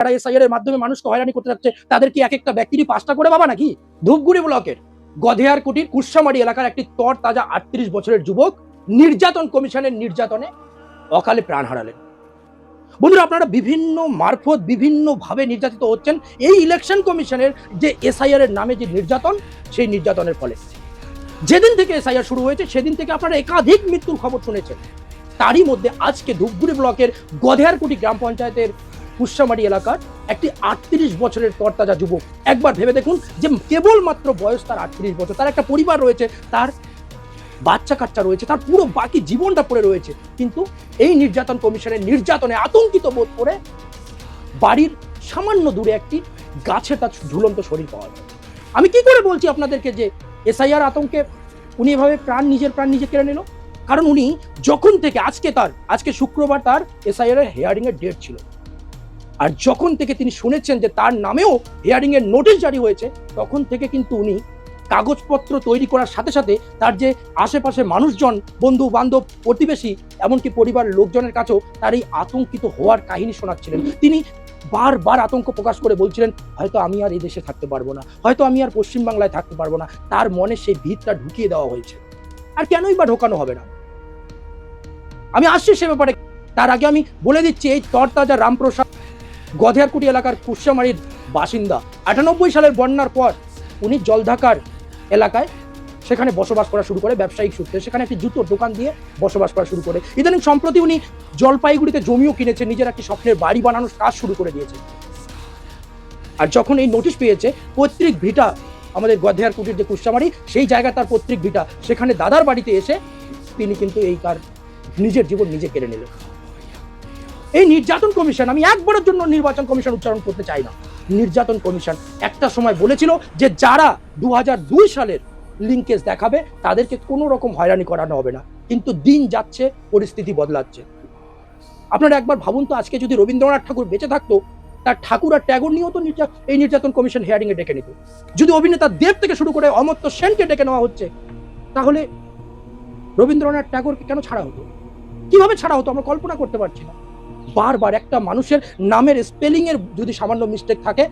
যারা এসআইআর এর মাধ্যমে মানুষকে হয়রানি করতে যাচ্ছে তাদের কি এক একটা ব্যক্তিরই 5টা করে বাবা নাকি? ধূপগুড়ি ব্লকের গধেয়ারকুটির কুশামারি এলাকার একটি তর তাজা 38 বছরের যুবক নির্যাতন কমিশনের নির্যাতনে অকালে প্রাণ হারালেন। বন্ধুরা, আপনারা বিভিন্ন মারফত বিভিন্ন ভাবে নির্যাতিত হচ্ছেন এই ইলেকশন কমিশনের যে এসআইআর এর নামে যে নির্যাতন, সেই নির্যাতনের ফলে। যেদিন থেকে এসআইআর শুরু হয়েছে সেদিন থেকে আপনারা একাধিক মৃত্যুর খবর শুনেছেন। তারই মধ্যে আজকে ধূপগুড়ি ব্লকের গধেয়ারকুটি গ্রাম পঞ্চায়েতের কুশামারি এলাকার একটি 38 বছরের তরতাজা যুবক। একবার ভেবে দেখুন যে কেবলমাত্র বয়স তার 38 বছর, তার একটা পরিবার রয়েছে, তার বাচ্চা কাচ্চা রয়েছে, তার পুরো বাকি জীবনটা পড়ে রয়েছে, কিন্তু এই নির্যাতন কমিশনের নির্যাতনে আতঙ্কিত বোধ করে বাড়ির সামান্য দূরে একটি গাছে তার ঝুলন্ত শরীর পাওয়া যায়। আমি কি করে বলছি আপনাদেরকে যে এসআইআর আতঙ্কে উনি এভাবে নিজের প্রাণ নিজে কেড়ে নিল? কারণ উনি যখন থেকে আজকে শুক্রবার তার এসআইআর এর হিয়ারিং এর ডেট ছিল, আর যখন থেকে তিনি শুনেছেন যে তার নামেও হিয়ারিং এর নোটিশ জারি হয়েছে, তখন থেকে কিন্তু উনি কাগজপত্র তৈরি করার সাথে সাথে তার যে আশেপাশে মানুষজন, বন্ধু বান্ধব, প্রতিবেশী, এমনকি পরিবার লোকজনের কাছেও তার এই আতঙ্কিত হওয়ার কাহিনী শোনাচ্ছিলেন। তিনি বারবার আতঙ্ক প্রকাশ করে বলছিলেন, হয়তো আমি আর এই দেশে থাকতে পারবো না, হয়তো আমি আর পশ্চিমবাংলায় থাকতে পারবো না। তার মনে সেই ভিতটা ঢুকিয়ে দেওয়া হয়েছে, আর কেনই বা ঢোকানো হবে না? আমি আসছি সে ব্যাপারে। তার আগে আমি বলে দিচ্ছি, এই তরতাজা রামপ্রসাদ গধেয়ারকুটি এলাকার কুশামারির বাসিন্দা। 98 সালের বন্যার পর উনি জলঢাকার এলাকায় সেখানে বসবাস করা শুরু করে ব্যবসায়িক সূত্রে। সেখানে একটি জুতোর দোকান দিয়ে বসবাস করা শুরু করে। ইদানিং সম্প্রতি উনি জলপাইগুড়িতে জমিও কিনেছে, নিজের একটি স্বপ্নের বাড়ি বানানোর কাজ শুরু করে দিয়েছে। আর যখন এই নোটিশ পেয়েছে, পৈতৃক ভিটা, আমাদের গধেয়ারকুটির যে কুশামারি, সেই জায়গা তার পৈতৃক ভিটা, সেখানে দাদার বাড়িতে এসে তিনি কিন্তু এই তার নিজের জীবন নিজে কেড়ে নিলেন। এই নির্যাতন কমিশন, আমি একবারের জন্য নির্বাচন কমিশন উচ্চারণ করতে চাই না, নির্যাতন কমিশন একটা সময় বলেছিল যে যারা 2002 সালের লিঙ্কেজ দেখাবে তাদেরকে কোনো রকম হয়রানি করানো হবে না, কিন্তু দিন যাচ্ছে, পরিস্থিতি বদলাচ্ছে। আপনারা একবার ভাবুন তো, আজকে যদি রবীন্দ্রনাথ ঠাকুর বেঁচে থাকতো, তার ঠাকুর আর ট্যাগর নিয়েও তো এই নির্যাতন কমিশন হিয়ারিং এ ডেকে নিত। যদি অভিনেতা দেব থেকে শুরু করে অমর্ত্য সেনকে ডেকে নেওয়া হচ্ছে, তাহলে রবীন্দ্রনাথ ট্যাগরকে কেন ছাড়া হতো? কিভাবে ছাড়া হতো আমরা কল্পনা করতে পারছি না। বারবার একটা মানুষের নামের স্পেলিং এর যদি সামান্য মিস্টেক থাকে,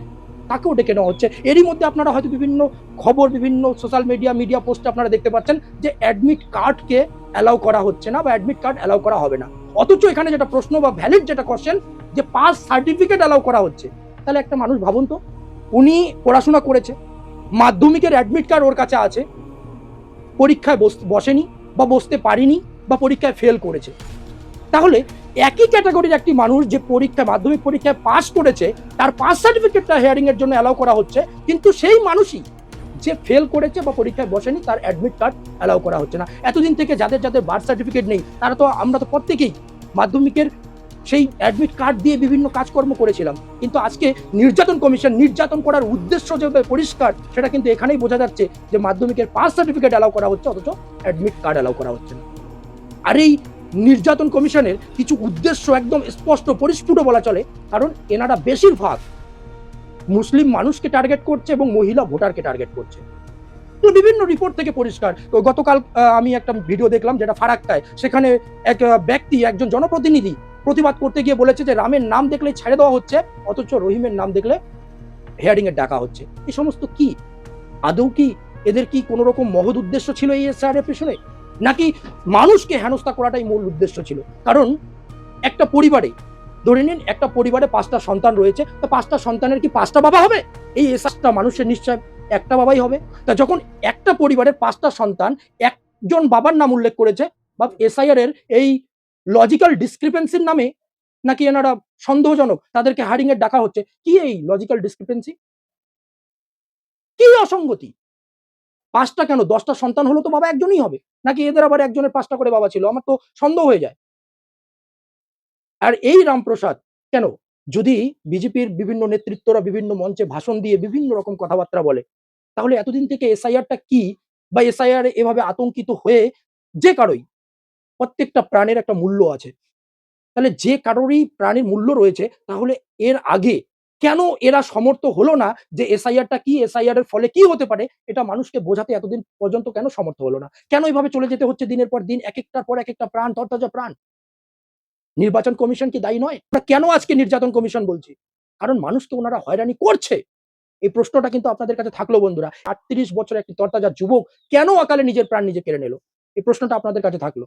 তাকেও ডেকে নেওয়া হচ্ছে। এরই মধ্যে আপনারা হয়তো বিভিন্ন খবর, বিভিন্ন সোশ্যাল মিডিয়া পোস্টে আপনারা দেখতে পাচ্ছেন যে অ্যাডমিট কার্ডকে অ্যালাউ করা হচ্ছে না, বা অ্যাডমিট কার্ড অ্যালাউ করা হবে না। অথচ এখানে যেটা প্রশ্ন বা ভ্যালিড যেটা কোশ্চেন, যে পাস সার্টিফিকেট অ্যালাউ করা হচ্ছে। তাহলে একটা মানুষ ভাবুন তো, উনি পড়াশোনা করেছে, মাধ্যমিকের অ্যাডমিট কার্ড ওর কাছে আছে, পরীক্ষায় বসেনি বা বসতে পারিনি, বা পরীক্ষায় ফেল করেছে, তাহলে একই ক্যাটাগরির একটি মানুষ যে মাধ্যমিক পরীক্ষায় পাস করেছে, তার পাস সার্টিফিকেটটা হিয়ারিং এর জন্য অ্যালাউ করা হচ্ছে, কিন্তু সেই মানুষই যে ফেল করেছে বা পরীক্ষায় বসেনি, তার অ্যাডমিট কার্ড অ্যালাউ করা হচ্ছে না। এতদিন থেকে যাদের বার্থ সার্টিফিকেট নেই, আমরা তো প্রত্যেকেই মাধ্যমিকের সেই অ্যাডমিট কার্ড দিয়ে বিভিন্ন কাজকর্ম করেছিলাম, কিন্তু আজকে নির্যাতন কমিশন নির্যাতন করার উদ্দেশ্য যে পরিষ্কার, সেটা কিন্তু এখানেই বোঝা যাচ্ছে যে মাধ্যমিকের পাস সার্টিফিকেট অ্যালাউ করা হচ্ছে, অথচ অ্যাডমিট কার্ড অ্যালাউ করা হচ্ছে না। আর এই নির্যাতন কমিশনের কিছু উদ্দেশ্য একদম স্পষ্ট পরিস্ফুট বলা চলে, কারণ এনারা বেশিরভাগ মুসলিম মানুষকে টার্গেট করছে এবং মহিলা ভোটারকে টার্গেট করছে। বিভিন্ন রিপোর্ট থেকে পরিষ্কার। তো গতকাল আমি একটা ভিডিও দেখলাম, যেটা ফারাক্কায়, সেখানে এক ব্যক্তি, একজন জনপ্রতিনিধি প্রতিবাদ করতে গিয়ে বলেছে যে রামের নাম দেখলে ছেড়ে দেওয়া হচ্ছে, অথচ রহিমের নাম দেখলে হিয়ারিং এর ডাকা হচ্ছে। এই সমস্ত কি আদৌ কি এদের কি কোনো রকম মহৎ উদ্দেশ্য ছিল এই এসআইআর এর পেছনে, নাকি মানুষকে হেনস্থা করাটাই মূল উদ্দেশ্য ছিল? কারণ একটা পরিবারে, ধরে নিন একটা পরিবারে 5টা সন্তান রয়েছে, তো 5টা সন্তানের কি 5টা বাবা হবে? এই এসআইআরটা মানুষের নিশ্চয় একটা বাবাই হবে। তা যখন একটা পরিবারের 5টা সন্তান একজন বাবার নাম উল্লেখ করেছে, বা এসআইআর এর এই লজিক্যাল ডিসক্রিপেন্সির নামে নাকি এনারা সন্দেহজনক তাদেরকে হিয়ারিং এর ডাকা হচ্ছে, কি এই লজিক্যাল ডিসক্রিপেন্সি, কি অসঙ্গতি? 5টা কেন, 10টা সন্তান হলো তো বাবা একজনই হবে, নাকি এদের আবার একজনের 5টা করে বাবা ছিল? আমার তো সন্দেহ হয়ে যায়। আর এই রামপ্রসাদ কেন, যদি বিজেপির বিভিন্ন নেতৃত্বরা বিভিন্ন মঞ্চে ভাষণ দিয়ে বিভিন্ন রকম কথাবার্তা বলে, তাহলে এতদিন থেকে এসআইআরটা কি, বা এসআইআর এভাবে আতঙ্কিত হয়ে যে কারোই, প্রত্যেকটা প্রাণের একটা মূল্য আছে। তাহলে যে কারোরই প্রাণের মূল্য রয়েছে, তাহলে এর আগে কেন এরা সমর্থ হলো না যে এসআইআরটা কি, এসআইআর এর ফলে কি হতে পারে, এটা মানুষকে বোঝাতে এতদিন পর্যন্ত কেন সমর্থ হলো না? কেন এভাবে চলে যেতে হচ্ছে দিনের পর দিন, একেকটার পর একেকটা প্রাণ, তরতাজা প্রাণ? নির্বাচন কমিশন কি দায়ী নয়? আমরা কেন আজকে নির্যাতন কমিশন বলছি? কারণ মানুষকে ওনারা হয়রানি করছে। এই প্রশ্নটা কিন্তু আপনাদের কাছে থাকলো বন্ধুরা। ৩৮ বছরের একটি তরতাজা যুবক কেন অকালে নিজের প্রাণ নিজে কেড়ে নিল? এই প্রশ্নটা আপনাদের কাছে থাকলো।